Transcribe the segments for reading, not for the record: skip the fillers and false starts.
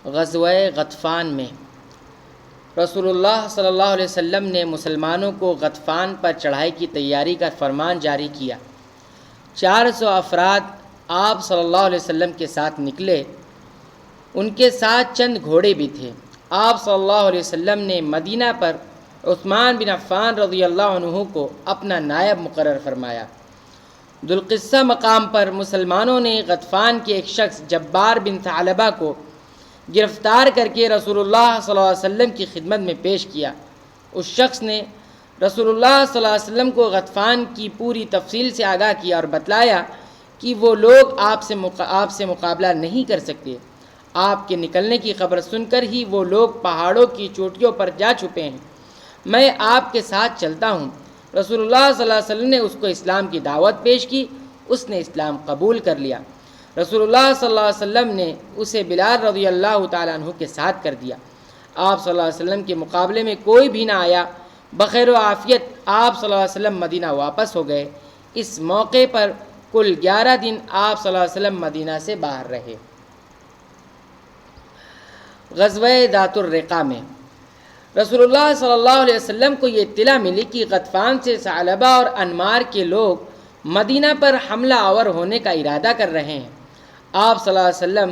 غزوہ غطفان میں رسول اللہ صلی اللہ علیہ وسلم نے مسلمانوں کو غطفان پر چڑھائی کی تیاری کا فرمان جاری کیا۔ 400 افراد آپ صلی اللہ علیہ وسلم کے ساتھ نکلے، ان کے ساتھ چند گھوڑے بھی تھے۔ آپ صلی اللہ علیہ وسلم نے مدینہ پر عثمان بن عفان رضی اللہ عنہ کو اپنا نائب مقرر فرمایا۔ ذوالقصہ مقام پر مسلمانوں نے غطفان کے ایک شخص جبار بن ثعلبہ کو گرفتار کر کے رسول اللہ صلی اللہ علیہ وسلم کی خدمت میں پیش کیا۔ اس شخص نے رسول اللہ صلی اللہ علیہ وسلم کو غطفان کی پوری تفصیل سے آگاہ کیا اور بتلایا کہ وہ لوگ آپ سے مقابلہ نہیں کر سکتے۔ آپ کے نکلنے کی خبر سن کر ہی وہ لوگ پہاڑوں کی چوٹیوں پر جا چھپے ہیں، میں آپ کے ساتھ چلتا ہوں۔ رسول اللہ صلی اللہ علیہ وسلم نے اس کو اسلام کی دعوت پیش کی، اس نے اسلام قبول کر لیا۔ رسول اللہ صلی اللہ علیہ وسلم نے اسے بلال رضی اللہ تعالیٰ عنہ کے ساتھ کر دیا۔ آپ صلی اللہ علیہ وسلم کے مقابلے میں کوئی بھی نہ آیا۔ بخیر و عافیت آپ صلی اللہ علیہ وسلم مدینہ واپس ہو گئے۔ اس موقع پر کل 11 دن آپ صلی اللہ علیہ وسلم مدینہ سے باہر رہے۔ غزوہ ذات الرقاع میں رسول اللہ صلی اللہ علیہ وسلم کو یہ اطلاع ملی کہ غطفان سے ثعلبہ اور انمار کے لوگ مدینہ پر حملہ آور ہونے کا ارادہ کر رہے ہیں۔ آپ صلی اللہ علیہ وسلم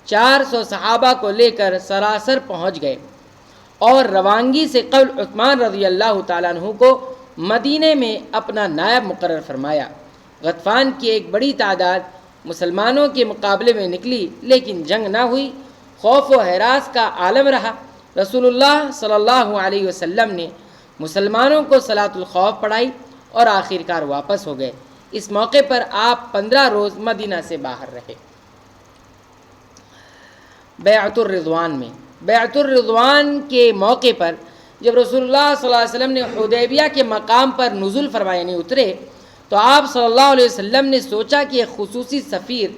400 صحابہ کو لے کر سراسر پہنچ گئے اور روانگی سے قبل عثمان رضی اللہ تعالیٰ عنہ کو مدینے میں اپنا نائب مقرر فرمایا۔ غطفان کی ایک بڑی تعداد مسلمانوں کے مقابلے میں نکلی، لیکن جنگ نہ ہوئی، خوف و ہراس کا عالم رہا۔ رسول اللہ صلی اللہ علیہ وسلم نے مسلمانوں کو صلاۃ الخوف پڑھائی اور آخرکار واپس ہو گئے۔ اس موقع پر آپ 15 روز مدینہ سے باہر رہے۔ بیعت الرضوان میں بیعت الرضوان کے موقع پر جب رسول اللہ صلی اللہ علیہ وسلم نے حدیبیہ کے مقام پر نزول فرمائے اترے تو آپ صلی اللہ علیہ وسلم نے سوچا کہ ایک خصوصی سفیر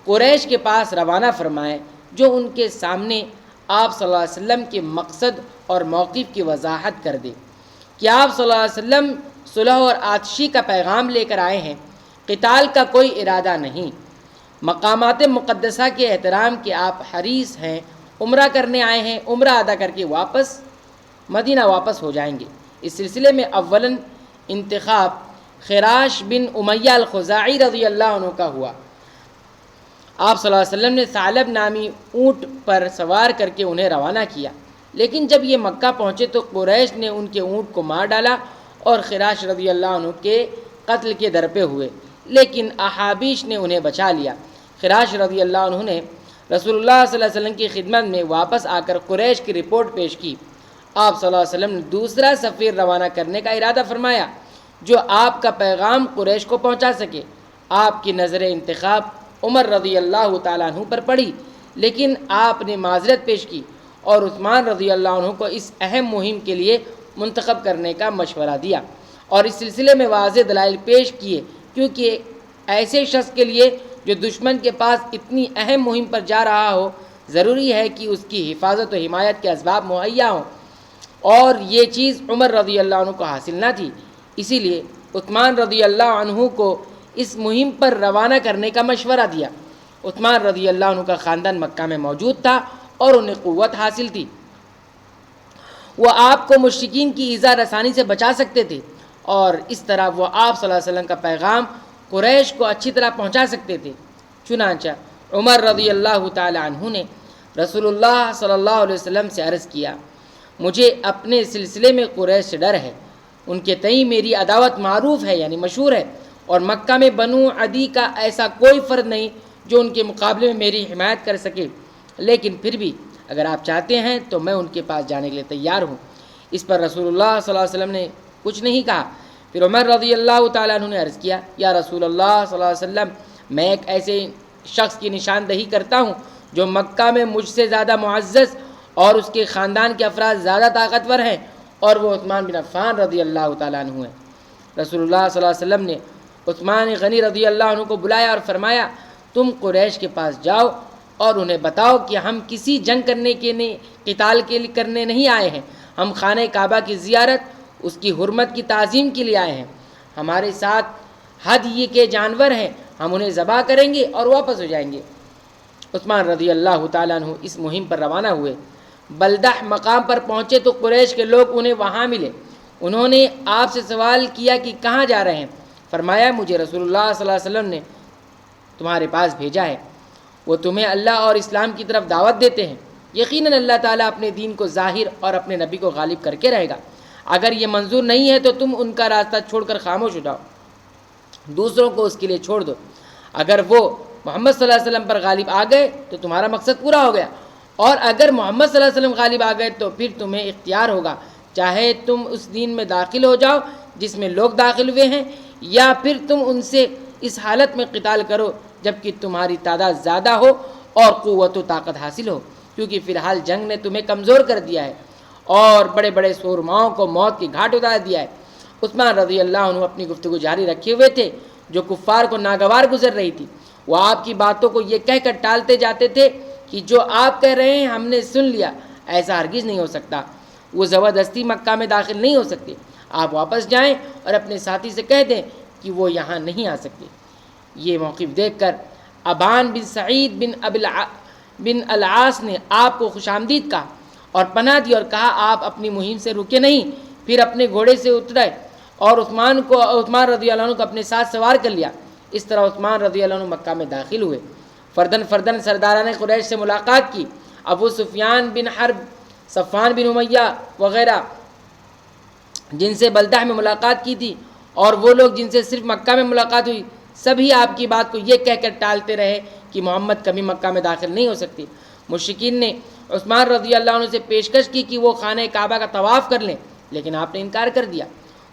قریش کے پاس روانہ فرمائے جو ان کے سامنے آپ صلی اللہ علیہ وسلم کے مقصد اور موقف کی وضاحت کر دے کہ آپ صلی اللہ علیہ وسلم صلح اور آتشی کا پیغام لے کر آئے ہیں، قتال کا کوئی ارادہ نہیں، مقامات مقدسہ کے احترام کے آپ حریص ہیں، عمرہ کرنے آئے ہیں، عمرہ ادا کر کے مدینہ واپس ہو جائیں گے۔ اس سلسلے میں اولاً انتخاب خراش بن امیہ الخزاعی رضی اللہ عنہ کا ہوا۔ آپ صلی اللہ علیہ وسلم نے ثعلب نامی اونٹ پر سوار کر کے انہیں روانہ کیا، لیکن جب یہ مکہ پہنچے تو قریش نے ان کے اونٹ کو مار ڈالا اور خراش رضی اللہ عنہ کے قتل کے درپے ہوئے، لیکن احابیش نے انہیں بچا لیا۔ خراش رضی اللہ عنہ نے رسول اللہ صلی اللہ علیہ وسلم کی خدمت میں واپس آ کر قریش کی رپورٹ پیش کی۔ آپ صلی اللہ علیہ وسلم نے دوسرا سفیر روانہ کرنے کا ارادہ فرمایا جو آپ کا پیغام قریش کو پہنچا سکے۔ آپ کی نظر انتخاب عمر رضی اللہ تعالیٰ عنہ پر پڑی، لیکن آپ نے معذرت پیش کی اور عثمان رضی اللہ عنہ کو اس اہم مہم کے لیے منتخب کرنے کا مشورہ دیا اور اس سلسلے میں واضح دلائل پیش کیے، کیونکہ ایسے شخص کے لیے جو دشمن کے پاس اتنی اہم مہم پر جا رہا ہو ضروری ہے کہ اس کی حفاظت و حمایت کے اسباب مہیا ہوں، اور یہ چیز عمر رضی اللہ عنہ کو حاصل نہ تھی، اسی لیے عثمان رضی اللہ عنہ کو اس مہم پر روانہ کرنے کا مشورہ دیا۔ عثمان رضی اللہ عنہ کا خاندان مکہ میں موجود تھا اور انہیں قوت حاصل تھی، وہ آپ کو مشرکین کی ایذا رسانی سے بچا سکتے تھے اور اس طرح وہ آپ صلی اللہ علیہ وسلم کا پیغام قریش کو اچھی طرح پہنچا سکتے تھے۔ چنانچہ عمر رضی اللہ تعالی عنہ نے رسول اللہ صلی اللہ علیہ وسلم سے عرض کیا، مجھے اپنے سلسلے میں قریش سے ڈر ہے، ان کے تئیں میری عداوت معروف ہے یعنی مشہور ہے، اور مکہ میں بنو عدی کا ایسا کوئی فرد نہیں جو ان کے مقابلے میں میری حمایت کر سکے، لیکن پھر بھی اگر آپ چاہتے ہیں تو میں ان کے پاس جانے کے لیے تیار ہوں۔ اس پر رسول اللہ صلی اللہ علیہ وسلم نے کچھ نہیں کہا۔ پھر عمر رضی اللہ تعالیٰ عنہ نے عرض کیا، یا رسول اللہ صلی اللہ علیہ وسلم، میں ایک ایسے شخص کی نشاندہی کرتا ہوں جو مکہ میں مجھ سے زیادہ معزز اور اس کے خاندان کے افراد زیادہ طاقتور ہیں، اور وہ عثمان بن عفان رضی اللہ تعالیٰ عنہ ہیں۔ رسول اللہ صلی اللہ علیہ وسلم نے عثمان غنی رضی اللہ عنہ کو بلایا اور فرمایا، تم قریش کے پاس جاؤ اور انہیں بتاؤ کہ ہم کسی جنگ قتال کے لیے کرنے نہیں آئے ہیں، ہم خانہ کعبہ کی زیارت، اس کی حرمت کی تعظیم کے لیے آئے ہیں، ہمارے ساتھ ہدی کے جانور ہیں، ہم انہیں ذبح کریں گے اور واپس ہو جائیں گے۔ عثمان رضی اللہ تعالیٰ عنہ اس مہم پر روانہ ہوئے۔ بلدح مقام پر پہنچے تو قریش کے لوگ انہیں وہاں ملے۔ انہوں نے آپ سے سوال کیا کہ کہاں جا رہے ہیں؟ فرمایا مجھے رسول اللہ صلی اللہ علیہ وسلم نے تمہارے پاس بھیجا ہے، وہ تمہیں اللہ اور اسلام کی طرف دعوت دیتے ہیں۔ یقیناً اللہ تعالیٰ اپنے دین کو ظاہر اور اپنے نبی کو غالب کر کے رہے گا۔ اگر یہ منظور نہیں ہے تو تم ان کا راستہ چھوڑ کر خاموش ہو جاؤ، دوسروں کو اس کے لیے چھوڑ دو۔ اگر وہ محمد صلی اللہ علیہ وسلم پر غالب آ گئے تو تمہارا مقصد پورا ہو گیا، اور اگر محمد صلی اللہ علیہ وسلم غالب آ گئے تو پھر تمہیں اختیار ہوگا، چاہے تم اس دین میں داخل ہو جاؤ جس میں لوگ داخل ہوئے ہیں، یا پھر تم ان سے اس حالت میں قتال کرو جبکہ تمہاری تعداد زیادہ ہو اور قوت و طاقت حاصل ہو، کیونکہ فی الحال جنگ نے تمہیں کمزور کر دیا ہے اور بڑے بڑے سورماؤں کو موت کی گھاٹ اتار دیا ہے۔ عثمان رضی اللہ عنہ اپنی گفتگو جاری رکھے ہوئے تھے جو کفار کو ناگوار گزر رہی تھی۔ وہ آپ کی باتوں کو یہ کہہ کر ٹالتے جاتے تھے کہ جو آپ کہہ رہے ہیں ہم نے سن لیا، ایسا ہرگز نہیں ہو سکتا، وہ زبردستی مکہ میں داخل نہیں ہو سکتے، آپ واپس جائیں اور اپنے ساتھی سے کہہ دیں کہ وہ یہاں نہیں آ سکتے۔ یہ موقف دیکھ کر ابان بن سعید بن العاص نے آپ کو خوش آمدید کہا اور پناہ دی اور کہا آپ اپنی مہم سے رکے نہیں، پھر اپنے گھوڑے سے اترے اور عثمان رضی اللہ عنہ کو اپنے ساتھ سوار کر لیا۔ اس طرح عثمان رضی اللہ عنہ مکہ میں داخل ہوئے۔ فردن سرداران قریش سے ملاقات کی۔ ابو سفیان بن حرب، صفوان بن امیہ وغیرہ جن سے بلدہ میں ملاقات کی تھی، اور وہ لوگ جن سے صرف مکہ میں ملاقات ہوئی، سبھی آپ کی بات کو یہ کہہ کر ٹالتے رہے کہ محمد کبھی مکہ میں داخل نہیں ہو سکتے۔ مشرکین نے عثمان رضی اللہ عنہ سے پیشکش کی کہ وہ خانہ کعبہ کا طواف کر لیں، لیکن آپ نے انکار کر دیا۔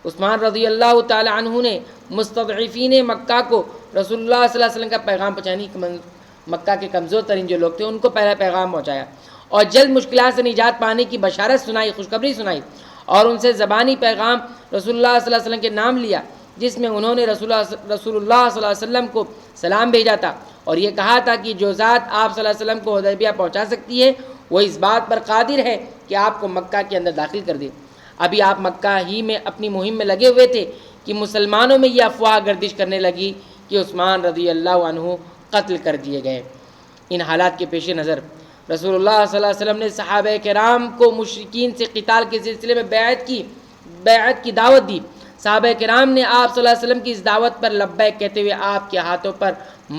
عثمان رضی اللہ تعالی عنہ نے مستضعفین مکہ کو رسول اللہ صلی اللہ علیہ وسلم کا پیغام پہنچانے، مکہ کے کمزور ترین جو لوگ تھے ان کو پہلا پیغام پہنچایا اور جلد مشکلات سے نجات پانے کی بشارت سنائی، خوشخبری سنائی، اور ان سے زبانی پیغام رسول اللہ صلی اللہ علیہ وسلم کے نام لیا جس میں انہوں نے رسول اللہ صلی اللہ علیہ وسلم کو سلام بھیجا تھا اور یہ کہا تھا کہ جو ذات آپ صلی اللہ علیہ وسلم کو حدیبیہ پہنچا سکتی ہے وہ اس بات پر قادر ہے کہ آپ کو مکہ کے اندر داخل کر دے۔ ابھی آپ مکہ ہی میں اپنی مہم میں لگے ہوئے تھے کہ مسلمانوں میں یہ افواہ گردش کرنے لگی کہ عثمان رضی اللہ عنہ قتل کر دیے گئے۔ ان حالات کے پیش نظر رسول اللہ صلی اللہ علیہ وسلم نے صحابہ کرام کو مشرکین سے قتال کے سلسلے میں بیعت کی دعوت دی۔ صحابہ کرام نے آپ صلی اللہ علیہ وسلم کی اس دعوت پر لبیک کہتے ہوئے آپ کے ہاتھوں پر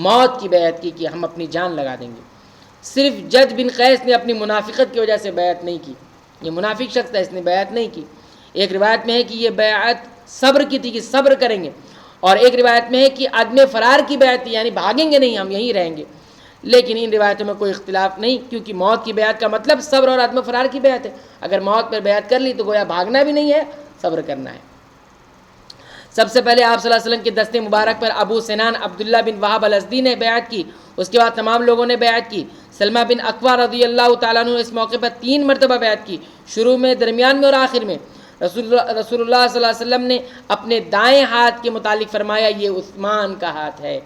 موت کی بیعت کی کہ ہم اپنی جان لگا دیں گے۔ صرف جد بن قیس نے اپنی منافقت کی وجہ سے بیعت نہیں کی، یہ منافق شخص تھا، اس نے بیعت نہیں کی۔ ایک روایت میں ہے کہ یہ بیعت صبر کی تھی کہ صبر کریں گے، اور ایک روایت میں ہے کہ عدم فرار کی بیعت تھی، یعنی بھاگیں گے نہیں، ہم یہیں رہیں گے۔ لیکن ان روایتوں میں کوئی اختلاف نہیں، کیونکہ موت کی بیعت کا مطلب صبر اور عدم فرار کی بیعت ہے۔ اگر موت پر بیعت کر لی تو گویا بھاگنا بھی نہیں ہے، صبر کرنا ہے۔ سب سے پہلے آپ صلی اللہ علیہ وسلم کے دستے مبارک پر ابو سنان عبداللہ بن وہب الازدی نے بیعت کی، اس کے بعد تمام لوگوں نے بیعت کی۔ سلمہ بن اکوع رضی اللہ تعالیٰ عنہ نے اس موقع پر 3 مرتبہ بیعت کی، شروع میں، درمیان میں اور آخر میں۔ رسول اللہ صلی اللہ علیہ وسلم نے اپنے دائیں ہاتھ کے متعلق فرمایا یہ عثمان کا ہاتھ ہے،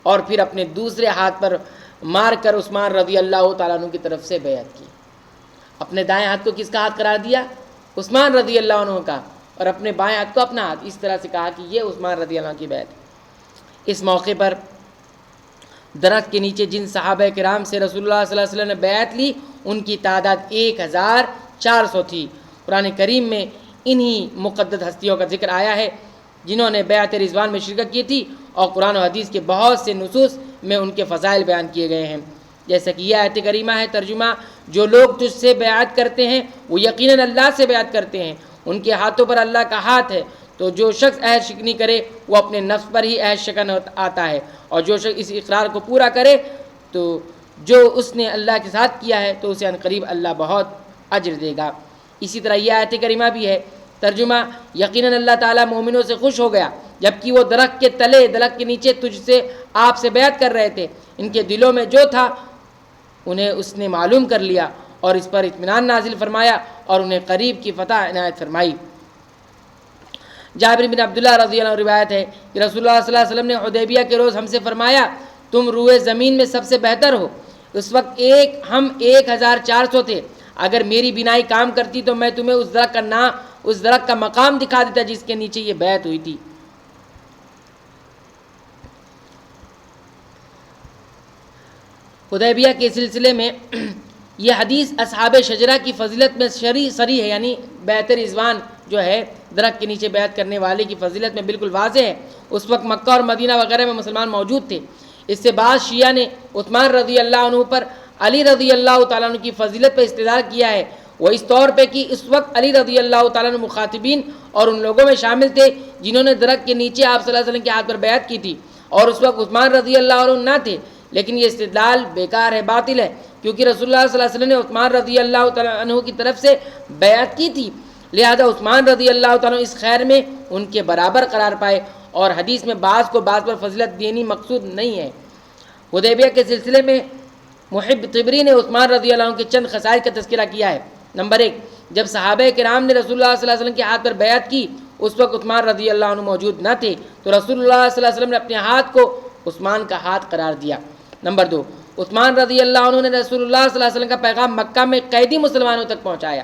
اور پھر اپنے دوسرے ہاتھ پر مار کر عثمان رضی اللہ تعالیٰ عنہ کی طرف سے بیعت کی۔ اپنے دائیں ہاتھ کو کس کا ہاتھ قرار دیا؟ عثمان رضی اللہ عنہ کا، اور اپنے بائیں ہاتھ کو اپنا ہاتھ، اس طرح سے کہا کہ یہ عثمان رضی اللہ عنہ کی بیعت۔ اس موقع پر درخت کے نیچے جن صحابہ کرام سے رسول اللہ صلی اللہ علیہ وسلم نے بیعت لی ان کی تعداد 1400 تھی۔ قرآن کریم میں انہی مقدس ہستیوں کا ذکر آیا ہے جنہوں نے بیعت رضوان میں شرکت کی تھی، اور قرآن و حدیث کے بہت سے نصوص میں ان کے فضائل بیان کیے گئے ہیں، جیسا کہ یہ آیت کریمہ ہے ترجمہ، جو لوگ تجھ سے بیعت کرتے ہیں وہ یقیناً اللہ سے بیعت کرتے ہیں، ان کے ہاتھوں پر اللہ کا ہاتھ ہے، تو جو شخص عہد شکنی کرے وہ اپنے نفس پر ہی عہد شکن آتا ہے، اور جو شخص اس اقرار کو پورا کرے تو جو اس نے اللہ کے ساتھ کیا ہے تو اسے عنقریب اللہ بہت اجر دے گا۔ اسی طرح یہ آیت کریمہ بھی ہے ترجمہ، یقیناً اللہ تعالیٰ مومنوں سے خوش ہو گیا جبکہ وہ درخت کے تلے، درخت کے نیچے تجھ سے آپ سے بیعت کر رہے تھے، ان کے دلوں میں جو تھا انہیں اس نے معلوم کر لیا اور اس پر اطمینان نازل فرمایا اور انہیں قریب کی فتح عنایت فرمائی۔ جابر بن عبداللہ رضی اللہ عنہ روایت ہے کہ رسول اللہ صلی اللہ علیہ وسلم نے حدیبیہ کے روز ہم سے فرمایا تم روئے زمین میں سب سے بہتر ہو۔ اس وقت ہم 1400 تھے، اگر میری بینائی کام کرتی تو میں تمہیں اس درخت کا مقام دکھا دیتا جس کے نیچے یہ بیعت ہوئی تھی۔ حدیبیہ کے سلسلے میں یہ حدیث اصحاب شجرہ کی فضیلت میں صریح ہے، یعنی بیعت رضوان جو ہے درخت کے نیچے بیعت کرنے والے کی فضیلت میں بالکل واضح ہے۔ اس وقت مکہ اور مدینہ وغیرہ میں مسلمان موجود تھے۔ اس سے بعض شیعہ نے عثمان رضی اللہ عنہ پر علی رضی اللہ تعالیٰ عنہ کی فضیلت پر استدلال کیا ہے، وہ اس طور پہ کہ اس وقت علی رضی اللہ تعالیٰ عنہ مخاطبین اور ان لوگوں میں شامل تھے جنہوں نے درخت کے نیچے آپ صلی اللہ علیہ وسلم کے ہاتھ پر بیعت کی تھی، اور اس وقت عثمان رضی اللہ عنہ نہ تھے۔ لیکن یہ استدلال بیکار ہے، باطل ہے، کیونکہ رسول اللہ صلی اللہ علیہ وسلم نے عثمان رضی اللہ تعالیٰ عنہ کی طرف سے بیعت کی تھی، لہذا عثمان رضی اللہ تعالیٰ عنہ اس خیر میں ان کے برابر قرار پائے، اور حدیث میں بعض کو بعض پر فضیلت دینی مقصود نہیں ہے۔ حدیبیہ کے سلسلے میں محب طبری نے عثمان رضی اللہ عنہ کے چند خصائص کا تذکرہ کیا ہے۔ نمبر 1، جب صحابہ کرام نے رسول اللہ صلی اللہ علیہ وسلم کے ہاتھ پر بیعت کی اس وقت عثمان رضی اللہ عنہ موجود نہ تھے، تو رسول اللہ صلی اللہ علیہ وسلم نے اپنے ہاتھ کو عثمان کا ہاتھ قرار دیا۔ نمبر 2، عثمان رضی اللہ عنہ نے رسول اللہ صلی اللہ علیہ وسلم کا پیغام مکہ میں قیدی مسلمانوں تک پہنچایا۔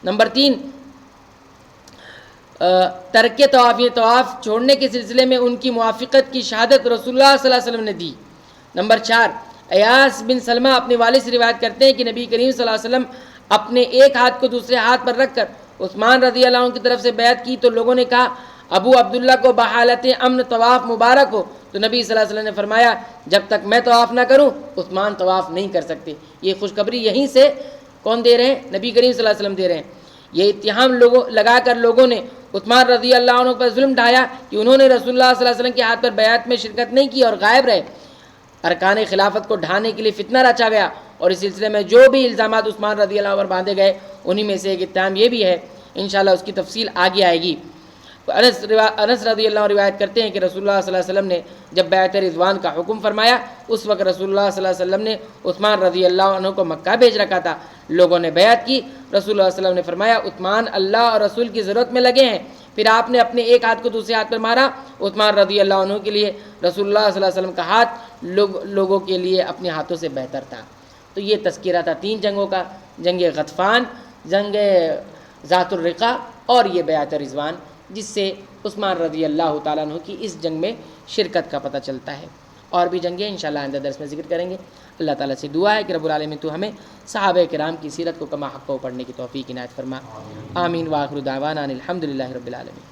نمبر 3، ترک طواف چھوڑنے کے سلسلے میں ان کی موافقت کی شہادت رسول اللہ صلی اللہ علیہ وسلم نے دی۔ نمبر 4، ایاس بن سلمہ اپنے والد سے روایت کرتے ہیں کہ نبی کریم صلی اللہ علیہ وسلم اپنے ایک ہاتھ کو دوسرے ہاتھ پر رکھ کر عثمان رضی اللہ عنہ کی طرف سے بیعت کی، تو لوگوں نے کہا ابو عبداللہ کو بحالت امن طواف مبارک ہو، تو نبی صلی اللہ علیہ وسلم نے فرمایا جب تک میں طواف نہ کروں عثمان طواف نہیں کر سکتے۔ یہ خوشخبری یہیں سے کون دے رہے ہیں؟ نبی کریم صلی اللہ علیہ وسلم دے رہے ہیں۔ یہ اتہام لگا کر لوگوں نے عثمان رضی اللہ عنہ پر ظلم ڈھایا کہ انہوں نے رسول اللہ صلی اللہ علیہ وسلم کے ہاتھ پر بیعت میں شرکت نہیں کی اور غائب رہے۔ ارکان خلافت کو ڈھانے کے لیے فتنہ رچا گیا، اور اس سلسلے میں جو بھی الزامات عثمان رضی اللہ عنہ پر باندھے گئے انہی میں سے ایک اتہام یہ بھی ہے، انشاءاللہ اس کی تفصیل آگے آئے گی۔ انس رضی اللہ عنہ روایت کرتے ہیں کہ رسول اللہ صلی اللہ علیہ وسلم نے جب بیعت رضوان کا حکم فرمایا اس وقت رسول اللہ صلی اللہ علیہ وسلم نے عثمان رضی اللہ عنہ کو مکہ بھیج رکھا تھا۔ لوگوں نے بیعت کی، رسول اللہ صلی اللہ علیہ وسلم نے فرمایا عثمان اللہ اور رسول کی ضرورت میں لگے ہیں، پھر آپ نے اپنے ایک ہاتھ کو دوسرے ہاتھ پر مارا۔ عثمان رضی اللہ عنہ کے لیے رسول اللہ صلی اللہ علیہ وسلم کا ہاتھ لوگوں کے لیے اپنے ہاتھوں سے بہتر تھا۔ تو یہ تذکرہ تھا 3 جنگوں کا، جنگ غطفان، جنگ ذات الرقاع اور یہ بیعت رضوان، جس سے عثمان رضی اللہ تعالیٰ عنہ کی اس جنگ میں شرکت کا پتہ چلتا ہے۔ اور بھی جنگیں انشاءاللہ آئندہ درس میں ذکر کریں گے۔ اللہ تعالیٰ سے دعا ہے کہ رب العالمین تو ہمیں صحابہ کرام کی سیرت کو کما حق پڑھنے کی توفیق عنایت فرما۔ آمین۔ وآخر دعوانا ان الحمد للہ رب العالمین۔